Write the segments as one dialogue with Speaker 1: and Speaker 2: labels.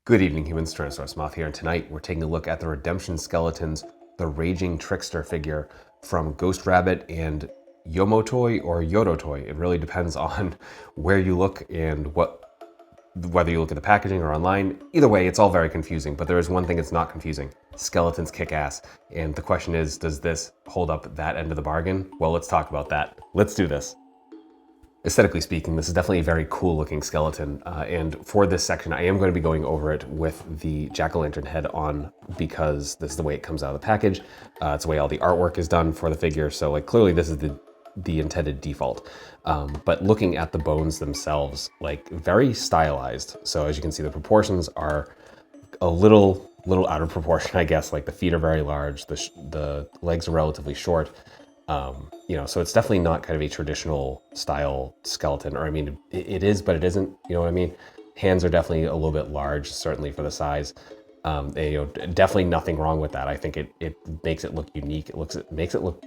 Speaker 1: Good evening, humans. Tyrannosaurusmoth here, and tonight we're taking a look at the Redemption Skeletons The Raging Trickster figure from Ghost Rabbit and Yototoy or Yototoy. It really depends on where you look and whether you look at the packaging or online. Either way, it's all very confusing, but there is one thing that's not confusing. Skeletons kick ass. And the question is, does this hold up that end of the bargain? Well, let's talk about that. Let's do this. Aesthetically speaking, this is definitely a very cool looking skeleton, and for this section I am going to be going over it with the jack-o'-lantern head on because this is the way it comes out of the package. It's the way all the artwork is done for the figure, so like clearly this is the intended default. But looking at the bones themselves, like very stylized. So as you can see, the proportions are a little out of proportion, I guess. Like the feet are very large, the legs are relatively short. So it's definitely not kind of a traditional style skeleton, or I mean, it is, but it isn't, you know what I mean? Hands are definitely a little bit large, certainly for the size. Definitely nothing wrong with that. I think it makes it look unique. It makes it look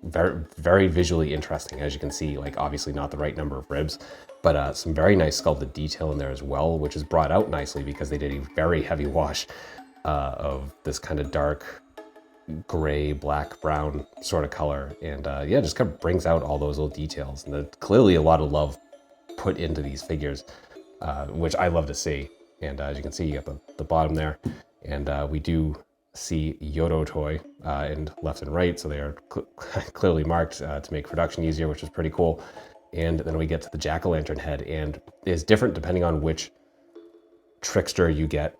Speaker 1: very, very visually interesting. As you can see, like obviously not the right number of ribs, but some very nice sculpted detail in there as well, which is brought out nicely because they did a very heavy wash of this kind of dark gray, black, brown sort of color, and just kind of brings out all those little details. And there's clearly a lot of love put into these figures, which I love to see. And as you can see, you got the bottom there, and we do see Yototoy and left and right, so they are clearly marked to make production easier, which is pretty cool. And then we get to the jack-o'-lantern head, and it's different depending on which trickster you get.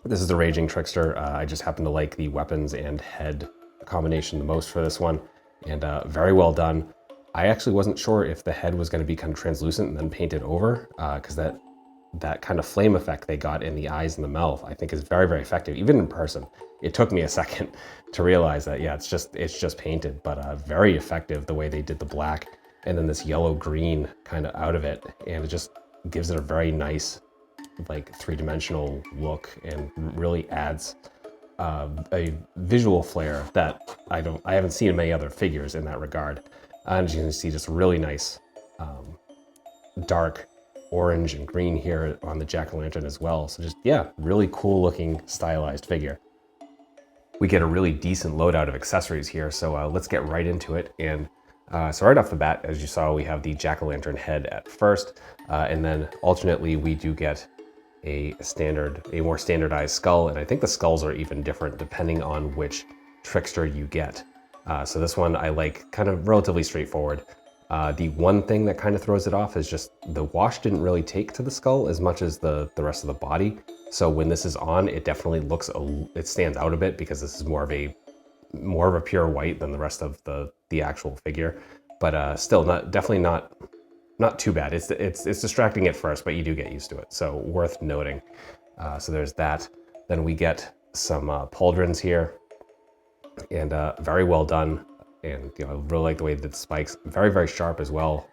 Speaker 1: This is the Raging Trickster. I just happen to like the weapons and head combination the most for this one, and very well done. I actually wasn't sure if the head was going to be kind of translucent and then painted over, because that kind of flame effect they got in the eyes and the mouth, I think is very, very effective, even in person. It took me a second to realize that, yeah, it's just painted, but very effective the way they did the black and then this yellow-green kind of out of it, and it just gives it a very nice, like three-dimensional look, and really adds a visual flair that I haven't seen in many other figures in that regard. And as you can see, just really nice dark orange and green here on the jack-o'-lantern as well. So just, yeah, really cool looking stylized figure. We get a really decent loadout of accessories here, so let's get right into it. And so right off the bat, as you saw, we have the jack-o'-lantern head at first, and then alternately we do get a more standardized skull, and I think the skulls are even different depending on which trickster you get. So this one I like kind of relatively straightforward. The one thing that kind of throws it off is just the wash didn't really take to the skull as much as the rest of the body. So when this is on, it definitely it stands out a bit because this is more of a pure white than the rest of the actual figure. But still, definitely not too bad. It's distracting at first, but you do get used to it, so worth noting. So there's that. Then we get some pauldrons here, and very well done. And I really like the way that the spikes, very, very sharp as well.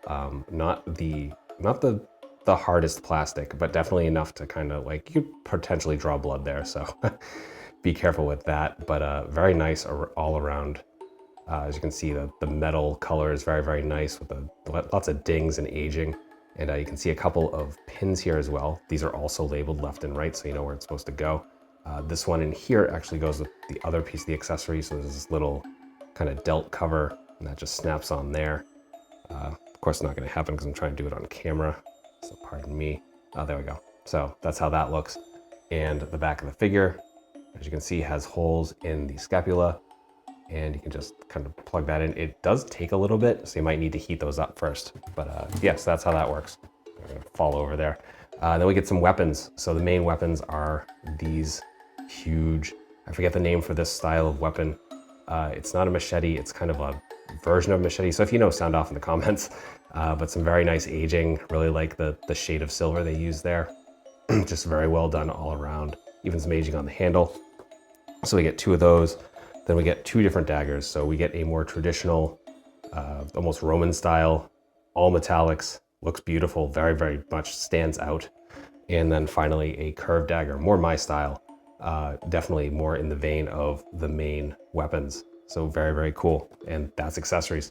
Speaker 1: Not the hardest plastic, but definitely enough to kind of like, you could potentially draw blood there, so be careful with that. But very nice all around. As you can see, the metal color is very, very nice with lots of dings and aging. And you can see a couple of pins here as well. These are also labeled left and right, so you know where it's supposed to go. This one in here actually goes with the other piece of the accessory. So there's this little kind of delt cover, and that just snaps on there. Of course, it's not going to happen because I'm trying to do it on camera, so pardon me. Oh, there we go. So that's how that looks. And the back of the figure, as you can see, has holes in the scapula, and you can just kind of plug that in. It does take a little bit, so you might need to heat those up first. But yes, that's how that works. I'm gonna fall over there. Then we get some weapons. So the main weapons are these huge, I forget the name for this style of weapon. It's not a machete, it's kind of a version of machete. So if you know, sound off in the comments. But some very nice aging. Really like the shade of silver they use there. Just very well done all around. Even some aging on the handle. So we get two of those. Then we get two different daggers. So we get a more traditional, almost Roman style, all metallics, looks beautiful, very, very much stands out. And then finally a curved dagger, more my style, definitely more in the vein of the main weapons. So very, very cool. And that's accessories.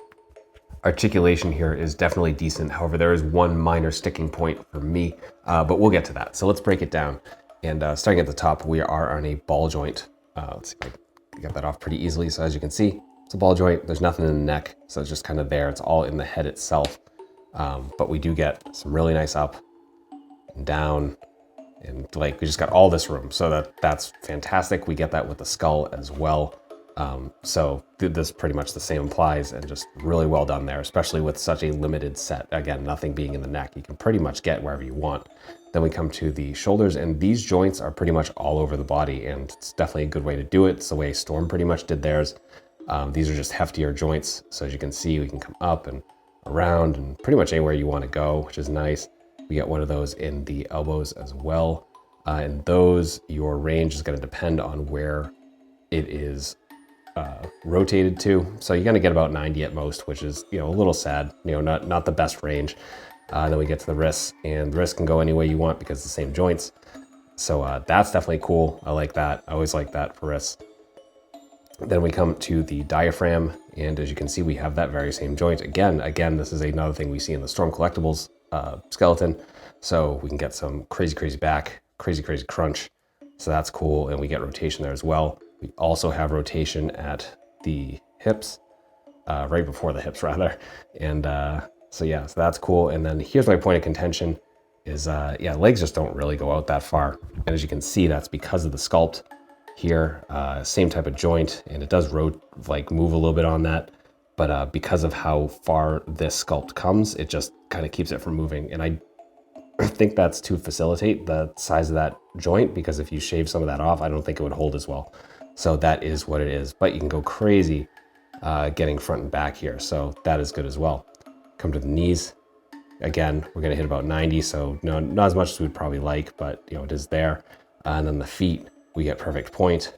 Speaker 1: Articulation here is definitely decent. However, there is one minor sticking point for me, but we'll get to that. So let's break it down. And starting at the top, we are on a ball joint. Let's see if I can get that off pretty easily. So as you can see, it's a ball joint. There's nothing in the neck, so it's just kind of there. It's all in the head itself. But we do get some really nice up and down, and like we just got all this room. So that's fantastic. We get that with the skull as well. So this pretty much the same applies, and just really well done there, especially with such a limited set. Again, nothing being in the neck, you can pretty much get wherever you want. Then we come to the shoulders, and these joints are pretty much all over the body, and it's definitely a good way to do it. It's the way Storm pretty much did theirs. These are just heftier joints. So as you can see, we can come up and around and pretty much anywhere you want to go, which is nice. We get one of those in the elbows as well. And those, your range is going to depend on where it is rotated to. So you're going to get about 90 at most, which is, a little sad, not the best range. Then we get to the wrists, and the wrists can go any way you want because it's the same joints. So that's definitely cool. I like that. I always like that for wrists. Then we come to the diaphragm, and as you can see, we have that very same joint. Again, this is another thing we see in the Storm Collectibles skeleton. So we can get some crazy back, crazy crunch. So that's cool, and we get rotation there as well. We also have rotation at the hips, right before the hips rather. And so that's cool. And then here's my point of contention is, legs just don't really go out that far. And as you can see, that's because of the sculpt here, same type of joint, and it does move a little bit on that. But because of how far this sculpt comes, it just kind of keeps it from moving. And I think that's to facilitate the size of that joint, because if you shave some of that off, I don't think it would hold as well. So that is what it is. But you can go crazy getting front and back here. So that is good as well. Come to the knees. Again, we're going to hit about 90. So not as much as we'd probably like, but it is there. And then the feet, we get perfect point.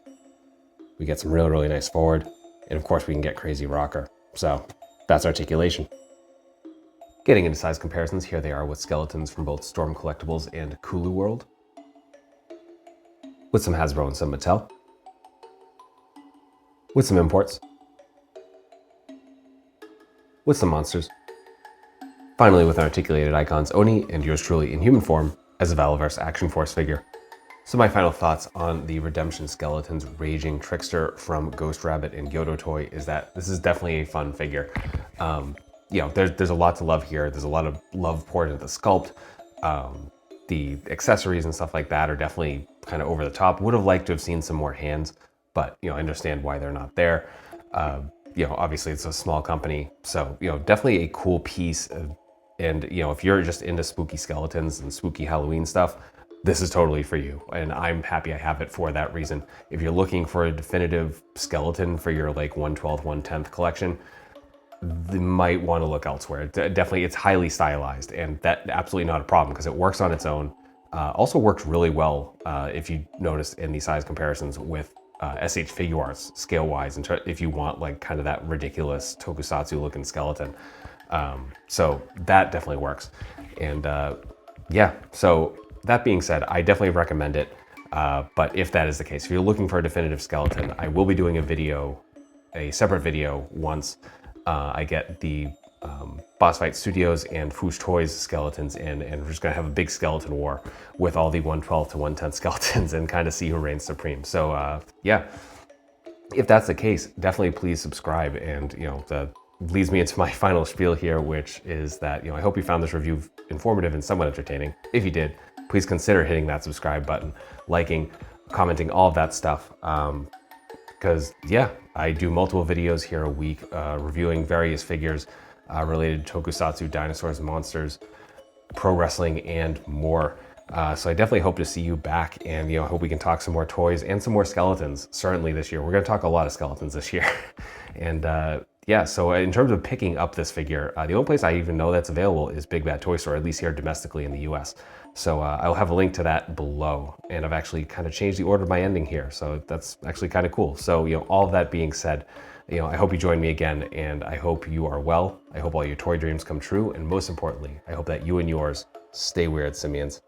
Speaker 1: We get some really nice forward. And of course we can get crazy rocker. So that's articulation. Getting into size comparisons, here they are with skeletons from both Storm Collectibles and Kulu World. With some Hasbro and some Mattel. With some imports. With some monsters. Finally, with an articulated icons, Oni, and yours truly in human form as a Valaverse Action Force figure. So my final thoughts on the Redemption Skeletons Raging Trickster from Ghost Rabbit and Yototoy is that this is definitely a fun figure. There's a lot to love here. There's a lot of love poured into the sculpt. The accessories and stuff like that are definitely kind of over the top. Would have liked to have seen some more hands, but I understand why they're not there. Obviously it's a small company, so definitely a cool piece. And if you're just into spooky skeletons and spooky Halloween stuff, this is totally for you. And I'm happy I have it for that reason. If you're looking for a definitive skeleton for your 1/12, 1/10 collection, you might want to look elsewhere. Definitely, it's highly stylized, and that absolutely not a problem because it works on its own. Also works really well, if you notice in the size comparisons with SH Figuarts scale-wise, and if you want kind of that ridiculous tokusatsu looking skeleton. So that definitely works. And so that being said, I definitely recommend it. But if that is the case, if you're looking for a definitive skeleton, I will be doing a separate video once I get the Boss Fight Studios and Foosh Toys skeletons in, and we're just gonna have a big skeleton war with all the 1/12 to 1/10 skeletons and kind of see who reigns supreme. So if that's the case, definitely please subscribe. And that leads me into my final spiel here, which is that I hope you found this review informative and somewhat entertaining. If you did, please consider hitting that subscribe button, liking, commenting, all of that stuff. Because I do multiple videos here a week reviewing various figures related to tokusatsu, dinosaurs, monsters, pro wrestling, and more. So I definitely hope to see you back, and I hope we can talk some more toys and some more skeletons certainly this year. We're going to talk a lot of skeletons this year. And so in terms of picking up this figure, the only place I even know that's available is Big Bad Toy Store, at least here domestically in the US. So I'll have a link to that below, and I've actually kind of changed the order of my ending here, so that's actually kind of cool. So all of that being said, I hope you join me again, and I hope you are well. I hope all your toy dreams come true, and most importantly, I hope that you and yours stay weird, simians.